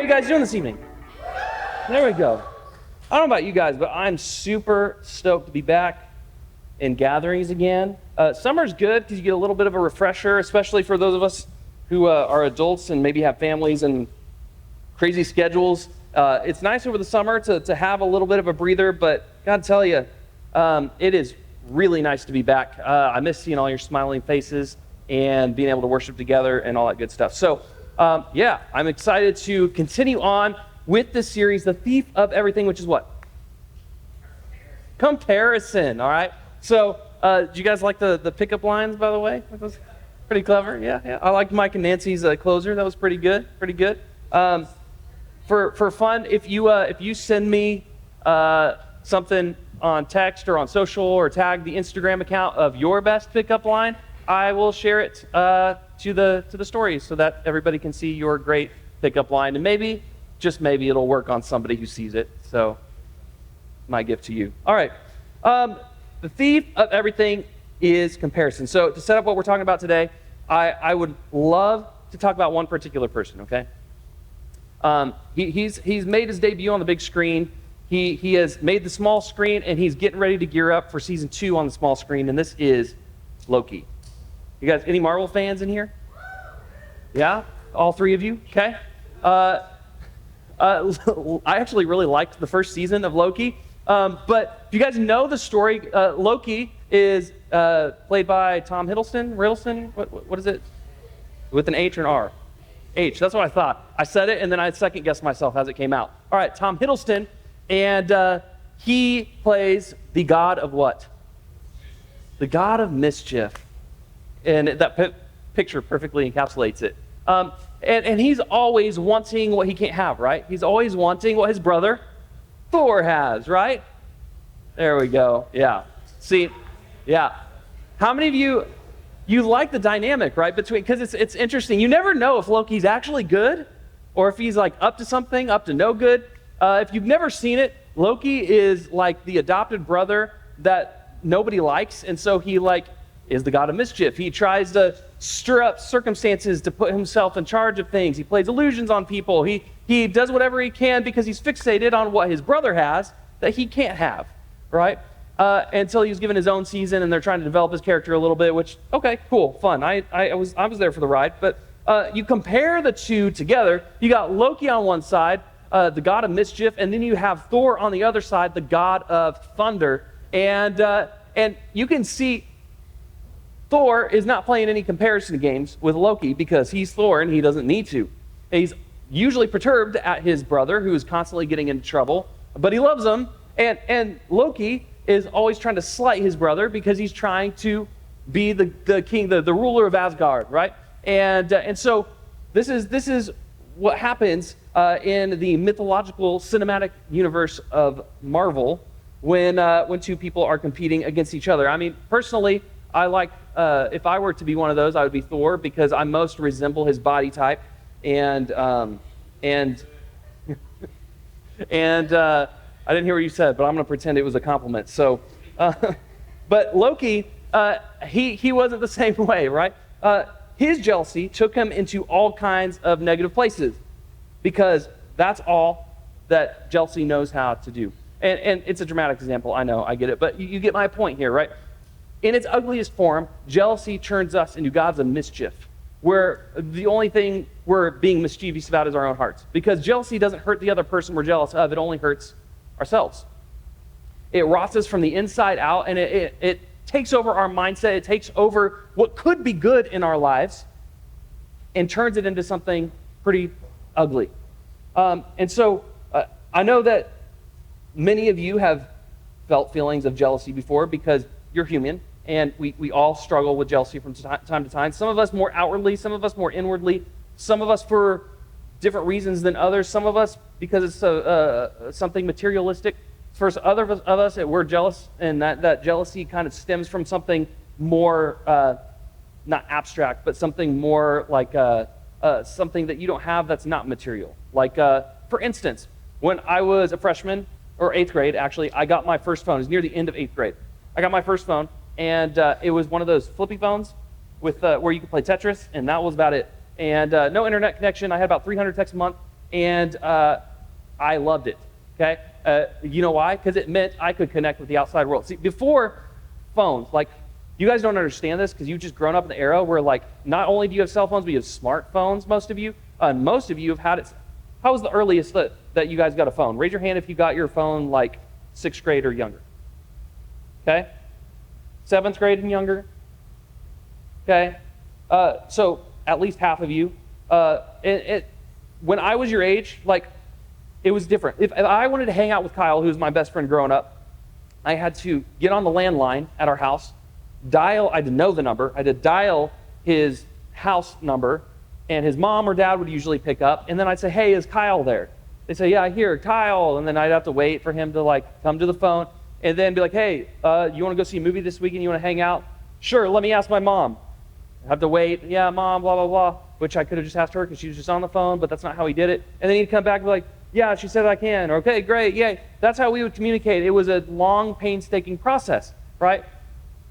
you guys doing this evening? There we go. I don't know about you guys, but I'm super stoked to be back in gatherings again. Summer's good because you get a little bit of a refresher, especially for those of us who are adults and maybe have families and crazy schedules. It's nice over the summer to have a little bit of a breather, but gotta tell you, it is really nice to be back. I miss seeing all your smiling faces and being able to worship together and all that good stuff. So, yeah, I'm excited to continue on with this series, The Thief of Everything, which is what? Comparison, all right? So, do you guys like the pickup lines, by the way? That was pretty clever, yeah. I liked Mike and Nancy's closer. That was pretty good. For fun, if you send me something on text or on social or tag the Instagram account of your best pickup line, I will share it to the stories so that everybody can see your great pickup line, and maybe, just maybe, it'll work on somebody who sees it. So, my gift to you. All right, the thief of everything is comparison. So to set up what we're talking about today, I would love to talk about one particular person. Okay, he's made his debut on the big screen. He has made the small screen, and he's getting ready to gear up for season 2 on the small screen, and this is Loki. You guys, any Marvel fans in here? Yeah? All 3 of you? Okay. I actually really liked the first season of Loki. But if you guys know the story, Loki is played by Tom Hiddleston? What is it? With an H or an R? H, that's what I thought. I said it, and then I second-guessed myself as it came out. All right, Tom Hiddleston, and he plays the god of what? The god of mischief. And that picture perfectly encapsulates it. And he's always wanting what he can't have, right? He's always wanting what his brother Thor has, right? There we go. Yeah. See, yeah. How many of you like the dynamic, right? Because it's interesting. You never know if Loki's actually good or if he's like up to something, up to no good. If you've never seen it, Loki is like the adopted brother that nobody likes, and so he is the god of mischief. He tries to stir up circumstances to put himself in charge of things. He plays illusions on people. He does whatever he can because he's fixated on what his brother has that he can't have, right? Until he was given his own season, and they're trying to develop his character a little bit, which, okay, cool, fun. I was there for the ride. But you compare the two together. You got Loki on one side, the god of mischief, and then you have Thor on the other side, the god of thunder. And you can see Thor is not playing any comparison games with Loki because he's Thor and he doesn't need to. He's usually perturbed at his brother, who is constantly getting into trouble, but he loves him. And Loki is always trying to slight his brother because he's trying to be the king, the ruler of Asgard, right? And so this is what happens in the mythological cinematic universe of Marvel when two people are competing against each other. I mean, personally, I like, if I were to be one of those, I would be Thor because I most resemble his body type, and I didn't hear what you said, but I'm going to pretend it was a compliment. So, but Loki, he wasn't the same way, right? His jealousy took him into all kinds of negative places because that's all that jealousy knows how to do. And it's a dramatic example, I know, I get it, but you get my point here, right? In its ugliest form, jealousy turns us into gods of mischief, where the only thing we're being mischievous about is our own hearts. Because jealousy doesn't hurt the other person we're jealous of, it only hurts ourselves. It rots us from the inside out, and it takes over our mindset, it takes over what could be good in our lives, and turns it into something pretty ugly. And so I know that many of you have felt feelings of jealousy before because you're human, and we all struggle with jealousy from time to time. Some of us more outwardly, some of us more inwardly, some of us for different reasons than others, some of us because it's something materialistic. For other of us, we're jealous, and that jealousy kind of stems from something more, not abstract, but something more like something that you don't have that's not material. Like, for instance, when I was a freshman, or 8th grade, actually, I got my first phone. It was near the end of 8th grade. I got my first phone, and it was one of those flippy phones with where you could play Tetris, and that was about it. And no internet connection. I had about 300 texts a month, and I loved it, okay? You know why? Because it meant I could connect with the outside world. See, before phones, like, you guys don't understand this because you've just grown up in the era where, like, not only do you have cell phones, but you have smartphones, most of you. Most of you have had it. How was the earliest that you guys got a phone? Raise your hand if you got your phone, like, 6th grade or younger. Okay? 7th grade and younger. Okay? So at least half of you. When I was your age, like, it was different. If I wanted to hang out with Kyle, who was my best friend growing up, I had to get on the landline at our house, I had to know the number, I had to dial his house number, and his mom or dad would usually pick up, and then I'd say, hey, is Kyle there? They'd say, yeah, here, Kyle, and then I'd have to wait for him to, like, come to the phone, and then be like, hey, you want to go see a movie this weekend? You want to hang out? Sure, let me ask my mom. I have to wait, yeah, mom, blah, blah, blah, which I could have just asked her because she was just on the phone, but that's not how he did it. And then he'd come back and be like, yeah, she said I can, or okay, great, yay. That's how we would communicate. It was a long, painstaking process, right?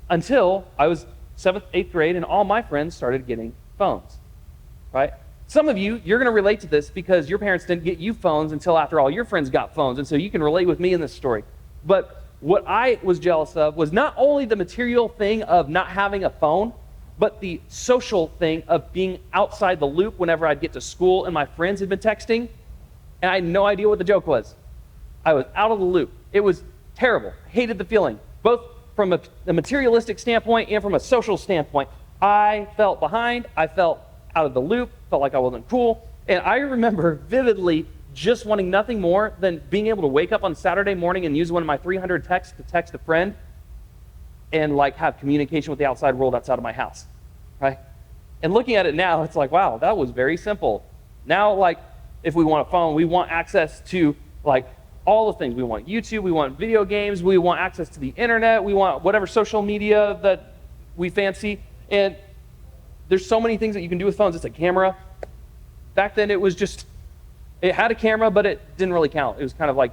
Until I was 7th, 8th grade, and all my friends started getting phones, right? Some of you, you're going to relate to this because your parents didn't get you phones until after all your friends got phones, and so you can relate with me in this story. But what I was jealous of was not only the material thing of not having a phone, but the social thing of being outside the loop whenever I'd get to school and my friends had been texting, and I had no idea what the joke was. I was out of the loop. It was terrible. I hated the feeling, both from a materialistic standpoint and from a social standpoint. I felt behind. I felt out of the loop, felt like I wasn't cool. And I remember vividly just wanting nothing more than being able to wake up on Saturday morning and use one of my 300 texts to text a friend and, like, have communication with the outside world outside of my house, right? And looking at it now, it's like, wow, that was very simple. Now, like, if we want a phone, we want access to, like, all the things. We want YouTube, we want video games, we want access to the internet, we want whatever social media that we fancy. And there's so many things that you can do with phones. It's a camera. Back then it was just, it had a camera, but it didn't really count. It was kind of like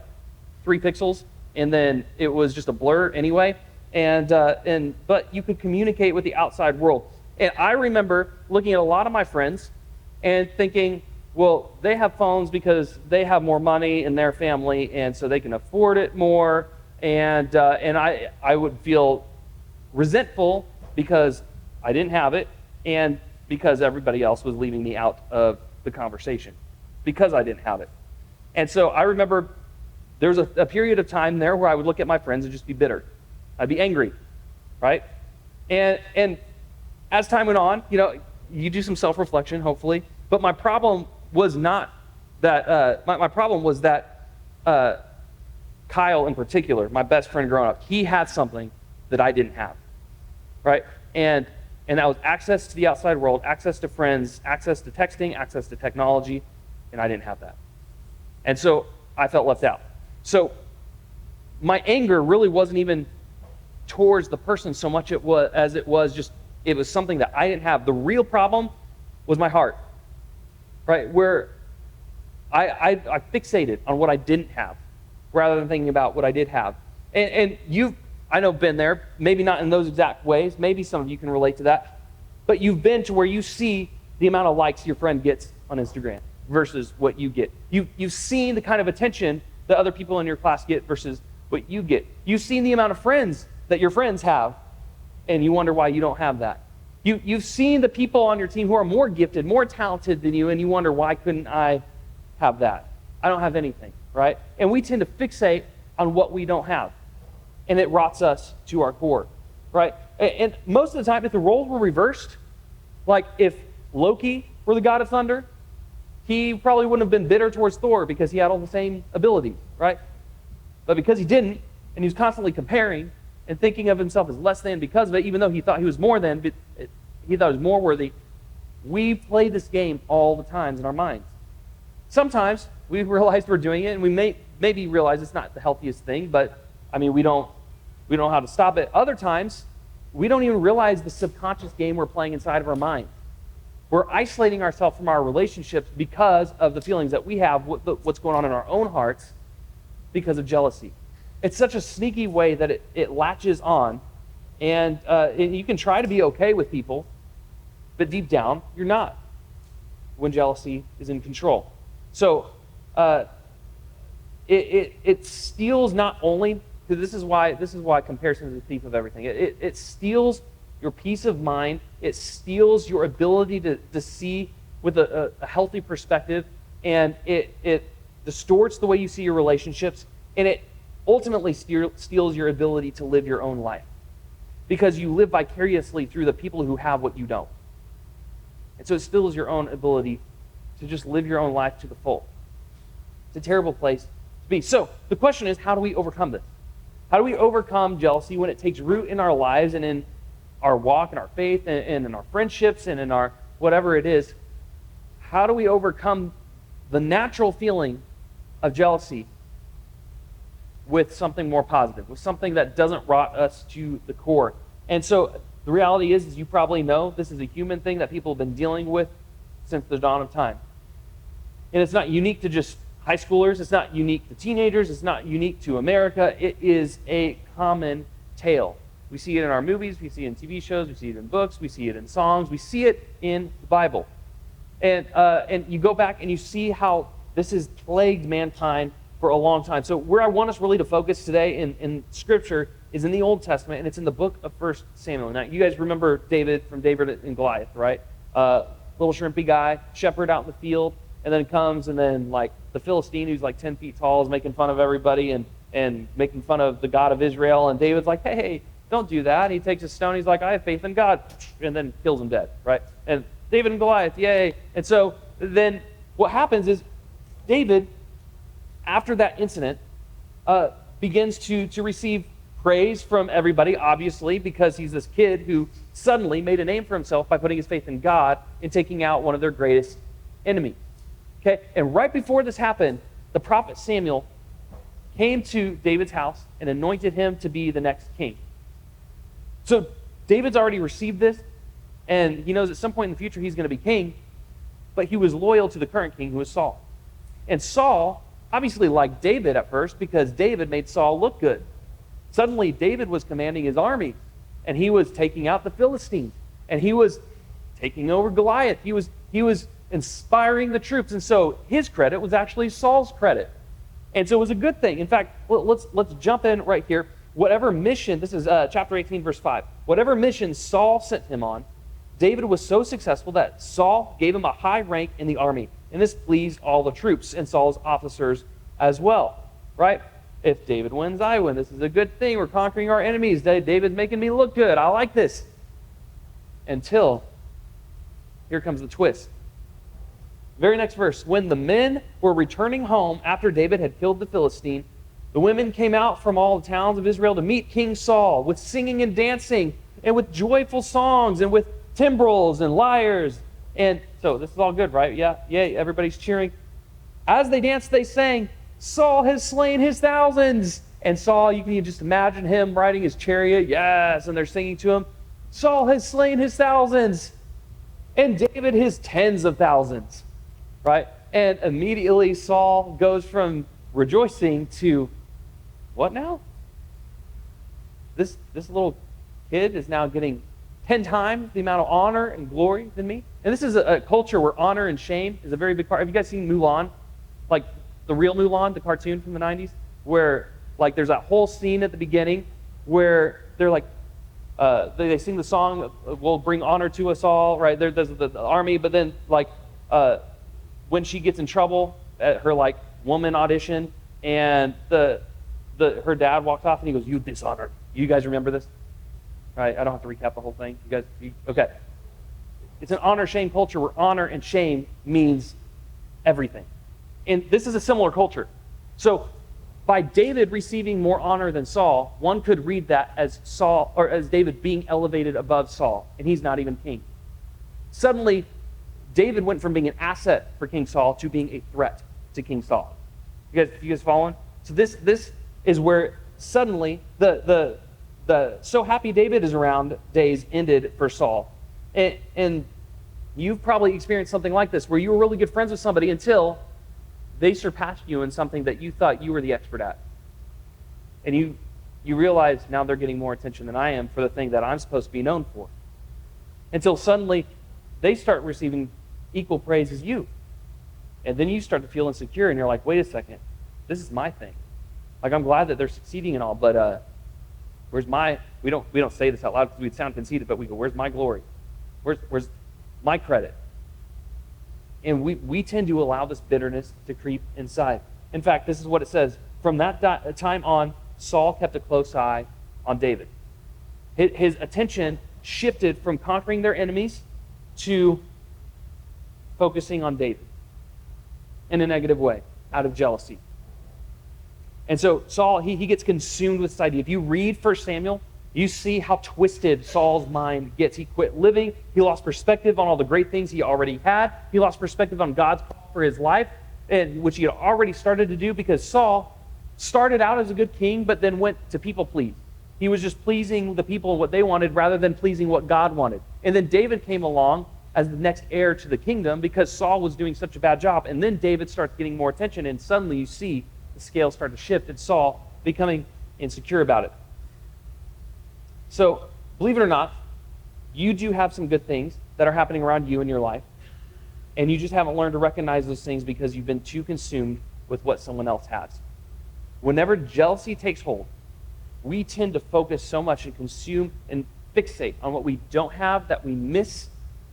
3 pixels, and then it was just a blur anyway. But you could communicate with the outside world. And I remember looking at a lot of my friends and thinking, well, they have phones because they have more money in their family, and so they can afford it more. And I would feel resentful because I didn't have it, and because everybody else was leaving me out of the conversation because I didn't have it. And so I remember there was a period of time there where I would look at my friends and just be bitter. I'd be angry, right? And as time went on, you do some self-reflection, hopefully. But my problem was not that, my problem was that Kyle in particular, my best friend growing up, he had something that I didn't have, right? And that was access to the outside world, access to friends, access to texting, access to technology, and I didn't have that. And so I felt left out. So my anger really wasn't even towards the person so much it was something that I didn't have. The real problem was my heart, right? Where I fixated on what I didn't have rather than thinking about what I did have. And you've, I know, been there, maybe not in those exact ways. Maybe some of you can relate to that. But you've been to where you see the amount of likes your friend gets on Instagram versus what you get. You've seen the kind of attention that other people in your class get versus what you get. You've seen the amount of friends that your friends have, and you wonder why you don't have that. You've seen the people on your team who are more gifted, more talented than you, and you wonder, why couldn't I have that? I don't have anything, right? And we tend to fixate on what we don't have, and it rots us to our core, right? And most of the time, if the roles were reversed, like if Loki were the god of thunder, he probably wouldn't have been bitter towards Thor because he had all the same abilities, right? But because he didn't, and he was constantly comparing and thinking of himself as less than because of it, even though he thought he was more than, but he thought he was more worthy, we play this game all the times in our minds. Sometimes we realize we're doing it, and we maybe realize it's not the healthiest thing, but I mean, we don't know how to stop it. Other times, we don't even realize the subconscious game we're playing inside of our mind. We're isolating ourselves from our relationships because of the feelings that we have, what's going on in our own hearts because of jealousy. It's such a sneaky way that it latches on, and you can try to be okay with people, but deep down, you're not when jealousy is in control. So it steals not only, because this is why comparison is the thief of everything. It steals your peace of mind. It steals your ability to see with a healthy perspective, and it distorts the way you see your relationships, and it ultimately steals your ability to live your own life, because you live vicariously through the people who have what you don't. And so it steals your own ability to just live your own life to the full. It's a terrible place to be. So the question is, how do we overcome this? How do we overcome jealousy when it takes root in our lives and in our walk and our faith and in our friendships and in our whatever it is? How do we overcome the natural feeling of jealousy with something more positive, with something that doesn't rot us to the core? And so the reality is you probably know this is a human thing that people have been dealing with since the dawn of time. And it's not unique to just high schoolers. It's not unique to teenagers. It's not unique to America. It is a common tale. We see it in our movies. We see it in TV shows. We see it in books. We see it in songs. We see it in the Bible. And you go back and you see how this has plagued mankind for a long time. So where I want us really to focus today in Scripture is in the Old Testament, and it's in the book of 1 Samuel. Now, you guys remember David from David and Goliath, right? Little shrimpy guy, shepherd out in the field, and then comes, and then like the Philistine, who's like 10 feet tall, is making fun of everybody and making fun of the God of Israel. And David's like, hey, don't do that. And he takes a stone. He's like, I have faith in God, and then kills him dead, right? And David and Goliath, yay. And so then what happens is David, after that incident, begins to receive praise from everybody, obviously, because he's this kid who suddenly made a name for himself by putting his faith in God and taking out one of their greatest enemies. Okay? And right before this happened, the prophet Samuel came to David's house and anointed him to be the next king. So David's already received this, and he knows at some point in the future he's going to be king, but he was loyal to the current king, who was Saul. And Saul obviously liked David at first because David made Saul look good. Suddenly, David was commanding his army, and he was taking out the Philistines, and he was taking over Goliath. He was inspiring the troops, and so his credit was actually Saul's credit. And so it was a good thing. In fact, let's jump in right here. Whatever mission, this is chapter 18, verse 5. Whatever mission Saul sent him on, David was so successful that Saul gave him a high rank in the army, and this pleased all the troops and Saul's officers as well, right? If David wins, I win. This is a good thing. We're conquering our enemies. David's making me look good. I like this. Until, here comes the twist. Very next verse. When the men were returning home after David had killed the Philistine, the women came out from all the towns of Israel to meet King Saul with singing and dancing and with joyful songs and with timbrels and lyres. And so this is all good, right? Yeah, yay, everybody's cheering. As they danced, they sang, Saul has slain his thousands. And Saul, you can just imagine him riding his chariot. Yes, and they're singing to him, Saul has slain his thousands, and David his tens of thousands, right? And immediately Saul goes from rejoicing to, what now? This little kid is now getting 10 times the amount of honor and glory than me. And this is a culture where honor and shame is a very big part. Have you guys seen Mulan? Like the real Mulan, the cartoon from the 90s, where like there's that whole scene at the beginning where they're like, they sing the song, we'll bring honor to us all, right? There's the army, but then like when she gets in trouble at her like woman audition, and her dad walks off and he goes, you dishonor. You guys remember this? Right? I don't have to recap the whole thing. Okay. It's an honor-shame culture where honor and shame means everything. And this is a similar culture. So by David receiving more honor than Saul, one could read that as Saul, or as David being elevated above Saul, and he's not even king. Suddenly, David went from being an asset for King Saul to being a threat to King Saul. You guys following? So this is where suddenly the so happy David is around days ended for Saul. And you've probably experienced something like this, where you were really good friends with somebody until they surpassed you in something that you thought you were the expert at. And you realize now they're getting more attention than I am for the thing that I'm supposed to be known for. Until suddenly they start receiving equal praise as you. And then you start to feel insecure, and you're like, wait a second, this is my thing. Like, I'm glad that they're succeeding and all, but where's my, we don't say this out loud because we'd sound conceited, but we go, where's my glory? Where's my credit? And we tend to allow this bitterness to creep inside. In fact, this is what it says. From that time on, Saul kept a close eye on David. His attention shifted from conquering their enemies to focusing on David in a negative way, out of jealousy. And so Saul, he gets consumed with this idea. If you read 1 Samuel, you see how twisted Saul's mind gets. He quit living. He lost perspective on all the great things he already had. He lost perspective on God's call for his life, and which he had already started to do, because Saul started out as a good king, but then went to people please. He was just pleasing the people what they wanted rather than pleasing what God wanted. And then David came along as the next heir to the kingdom because Saul was doing such a bad job. And then David starts getting more attention, and suddenly you see the scales start to shift, and Saul becoming insecure about it. So, believe it or not, you do have some good things that are happening around you in your life, and you just haven't learned to recognize those things because you've been too consumed with what someone else has. Whenever jealousy takes hold, we tend to focus so much and consume and fixate on what we don't have that we miss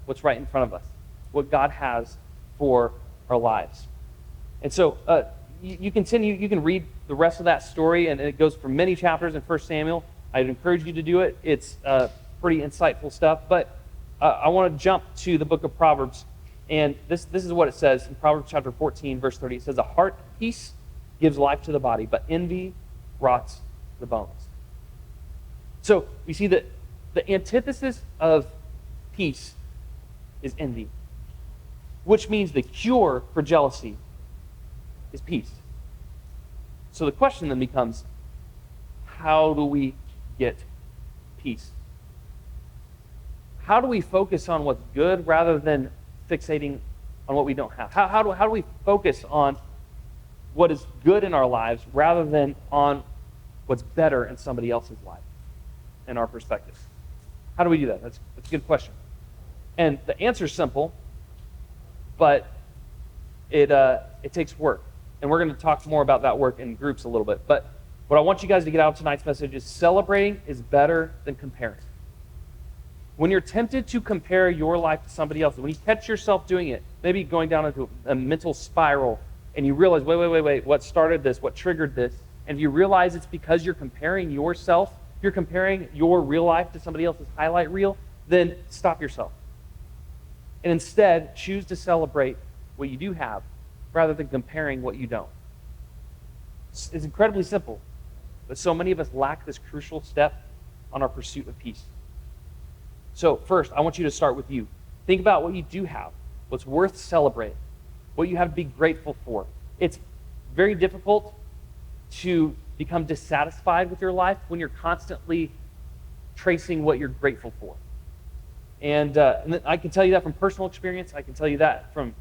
what's right in front of us, what God has for our lives. And so you continue, you can read the rest of that story, and it goes for many chapters in 1 Samuel. I'd encourage you to do it. It's pretty insightful stuff. But I want to jump to the book of Proverbs. And this is what it says in Proverbs chapter 14, verse 30. It says, "A heart at peace gives life to the body, but envy rots the bones." So we see that the antithesis of peace is envy, which means the cure for jealousy is peace. So the question then becomes, how do we get peace? How do we focus on what's good rather than fixating on what we don't have? How do we focus on what is good in our lives rather than on what's better in somebody else's life, in our perspective? How do we do that? That's a good question. And the answer is simple, but it takes work. And we're going to talk more about that work in groups a little bit. But what I want you guys to get out of tonight's message is celebrating is better than comparing. When you're tempted to compare your life to somebody else, when you catch yourself doing it, maybe going down into a mental spiral, and you realize, wait, what started this? What triggered this? And if you realize it's because you're comparing yourself, you're comparing your real life to somebody else's highlight reel, then stop yourself. And instead, choose to celebrate what you do have rather than comparing what you don't. It's incredibly simple, but so many of us lack this crucial step on our pursuit of peace. So first, I want you to start with you. Think about what you do have, what's worth celebrating, what you have to be grateful for. It's very difficult to become dissatisfied with your life when you're constantly tracing what you're grateful for. And I can tell you that from personal experience. I can tell you that from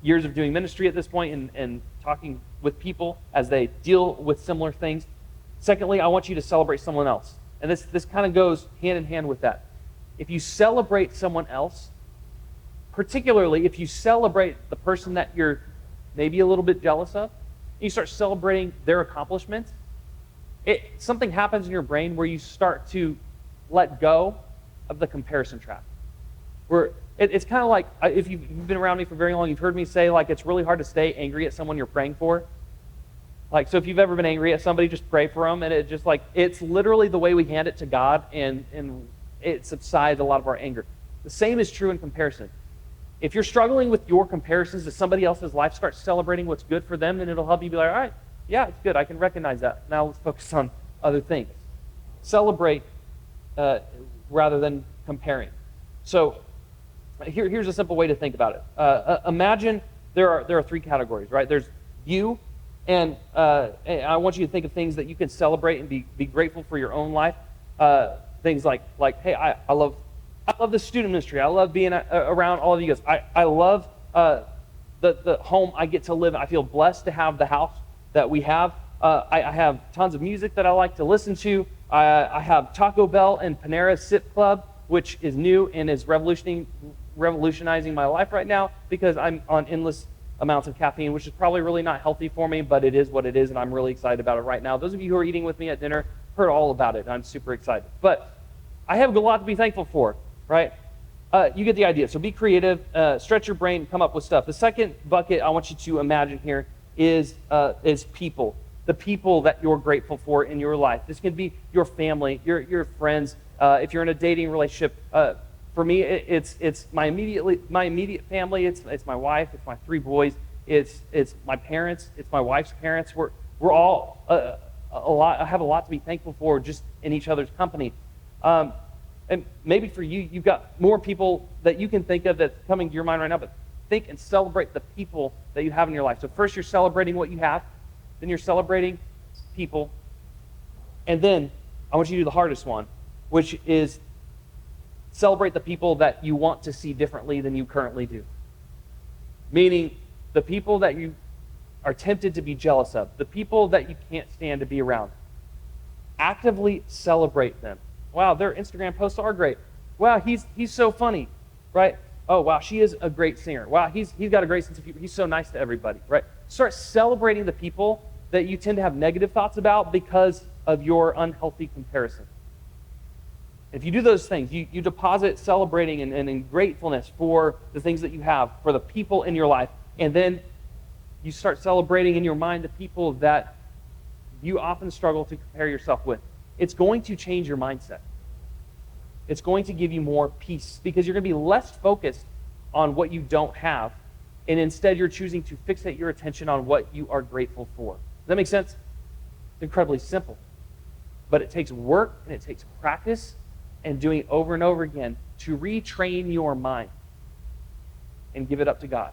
years of doing ministry at this point and talking with people as they deal with similar things. Secondly, I want you to celebrate someone else. And this kind of goes hand in hand with that. If you celebrate someone else, particularly if you celebrate the person that you're maybe a little bit jealous of, you start celebrating their accomplishments, something happens in your brain where you start to let go of the comparison trap. Where it's kind of like, if you've been around me for very long, you've heard me say, like, it's really hard to stay angry at someone you're praying for. Like, so if you've ever been angry at somebody, just pray for them, and it's literally the way we hand it to God, and it subsides a lot of our anger. The same is true in comparison. If you're struggling with your comparisons to somebody else's life, start celebrating what's good for them, and it'll help you be like, all right, yeah, it's good. I can recognize that. Now let's focus on other things. Celebrate rather than comparing. So here's a simple way to think about it. Imagine there are three categories, right? There's you, and I want you to think of things that you can celebrate and be grateful for your own life. Things like hey, I love the student ministry. I love being around all of you guys. I love the home I get to live in. I feel blessed to have the house that we have. I have tons of music that I like to listen to. I have Taco Bell and Panera Sip Club, which is new and is revolutionizing my life right now because I'm on endless amounts of caffeine, which is probably really not healthy for me, but it is what it is, and I'm really excited about it right now. Those of you who are eating with me at dinner heard all about it, and I'm super excited. But I have a lot to be thankful for, right? You get the idea. So be creative, stretch your brain, come up with stuff. The second bucket I want you to imagine here is people. The people that you're grateful for in your life. This can be your family, your friends. If you're in a dating relationship, for me, it's my immediate family. It's my wife. It's my 3 boys. It's my parents. It's my wife's parents. We're all a lot. I have a lot to be thankful for just in each other's company. And maybe for you, you've got more people that you can think of that's coming to your mind right now. But think and celebrate the people that you have in your life. So first, you're celebrating what you have. Then you're celebrating people. And then I want you to do the hardest one, which is celebrate the people that you want to see differently than you currently do. Meaning the people that you are tempted to be jealous of, the people that you can't stand to be around. Actively celebrate them. Wow, their Instagram posts are great. Wow, he's so funny, right? Oh, wow, she is a great singer. Wow, he's got a great sense of humor. He's so nice to everybody, right? Start celebrating the people that you tend to have negative thoughts about because of your unhealthy comparison. If you do those things, you deposit celebrating and in gratefulness for the things that you have, for the people in your life, and then you start celebrating in your mind the people that you often struggle to compare yourself with. It's going to change your mindset. It's going to give you more peace because you're going to be less focused on what you don't have, and instead you're choosing to fixate your attention on what you are grateful for. Does that make sense? It's incredibly simple. But it takes work and it takes practice and doing it over and over again to retrain your mind and give it up to God.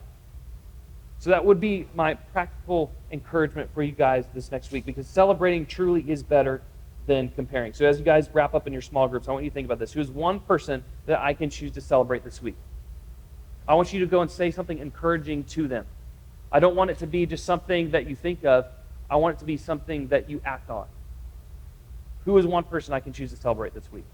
So that would be my practical encouragement for you guys this next week, because celebrating truly is better than comparing. So as you guys wrap up in your small groups, I want you to think about this. Who is one person that I can choose to celebrate this week? I want you to go and say something encouraging to them. I don't want it to be just something that you think of. I want it to be something that you act on. Who is one person I can choose to celebrate this week?